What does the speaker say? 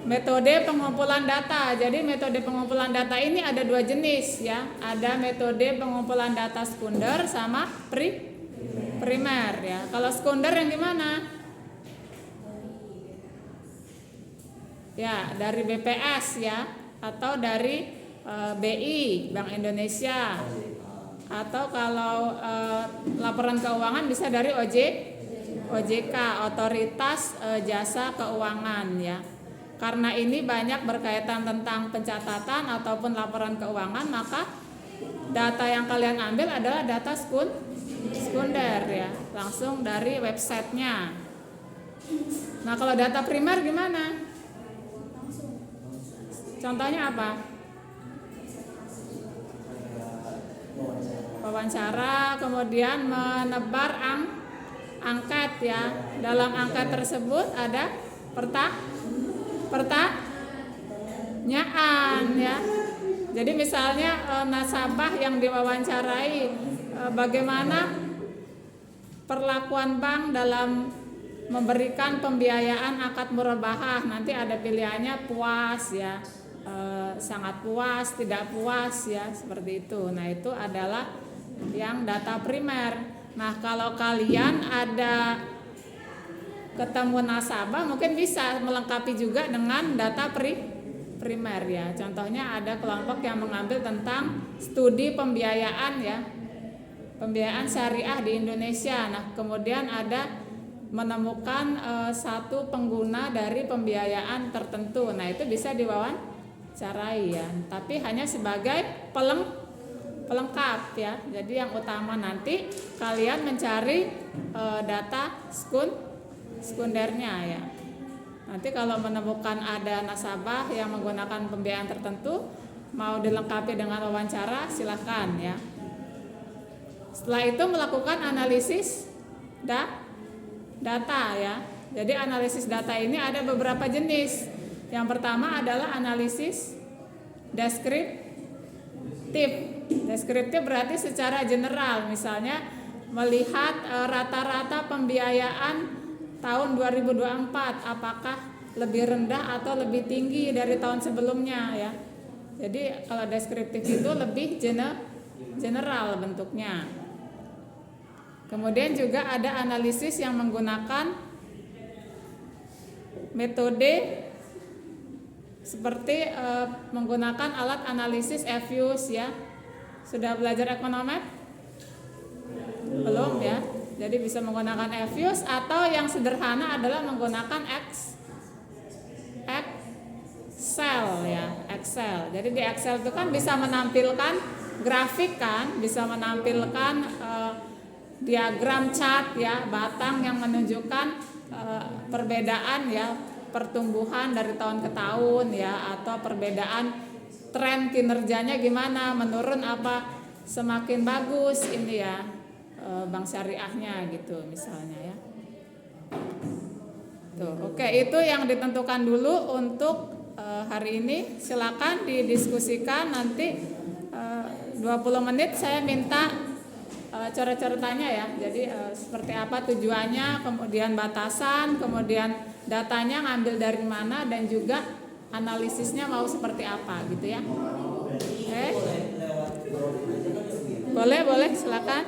Metode pengumpulan data. Jadi metode pengumpulan data ini ada dua jenis ya. Ada metode pengumpulan data sekunder sama primer ya. Kalau sekunder yang gimana? Ya, dari BPS ya, atau dari BI, Bank Indonesia. Atau kalau laporan keuangan bisa dari OJK, Otoritas Jasa Keuangan ya. Karena ini banyak berkaitan tentang pencatatan ataupun laporan keuangan, maka data yang kalian ambil adalah data sekunder ya, langsung dari websitenya. Nah, kalau data primer gimana? Contohnya apa? Wawancara, kemudian menebar angket ya. Dalam angket tersebut ada pertanyaan ya. Jadi misalnya nasabah yang diwawancarai, bagaimana perlakuan bank dalam memberikan pembiayaan akad murabahah. Nanti ada pilihannya puas ya, sangat puas, tidak puas ya, seperti itu. Nah, itu adalah yang data primer. Nah, kalau kalian ada ketemu nasabah, mungkin bisa melengkapi juga dengan data primer ya. Contohnya ada kelompok yang mengambil tentang studi pembiayaan ya, pembiayaan syariah di Indonesia. Nah, kemudian ada menemukan satu pengguna dari pembiayaan tertentu. Nah, itu bisa diwawancarai ya, tapi hanya sebagai pelengkap ya. Jadi yang utama nanti kalian mencari data sekundernya ya. Nanti kalau menemukan ada nasabah yang menggunakan pembiayaan tertentu, mau dilengkapi dengan wawancara, silahkan ya. Setelah itu melakukan analisis data ya. Jadi analisis data ini ada beberapa jenis. Yang pertama adalah analisis deskriptif. Deskriptif berarti secara general, misalnya melihat rata-rata pembiayaan tahun 2024 apakah lebih rendah atau lebih tinggi dari tahun sebelumnya ya. Jadi kalau deskriptif itu lebih general bentuknya. Kemudian juga ada analisis yang menggunakan metode seperti menggunakan alat analisis EFUS ya. Sudah belajar ekonomet? Belum ya. Jadi bisa menggunakan EFUS atau yang sederhana adalah menggunakan Excel ya, Excel. Jadi di Excel itu kan bisa menampilkan grafik kan, bisa menampilkan diagram chart ya, batang yang menunjukkan perbedaan ya, pertumbuhan dari tahun ke tahun ya, atau perbedaan tren kinerjanya gimana, menurun apa semakin bagus ini ya, bank syariahnya gitu misalnya ya. Tuh, oke, itu yang ditentukan dulu untuk hari ini. Silakan didiskusikan nanti 20 menit saya minta coret-coretannya ya. Jadi seperti apa tujuannya, kemudian batasan, kemudian datanya ngambil dari mana, dan juga analisisnya mau seperti apa gitu ya. Oke. Boleh silakan.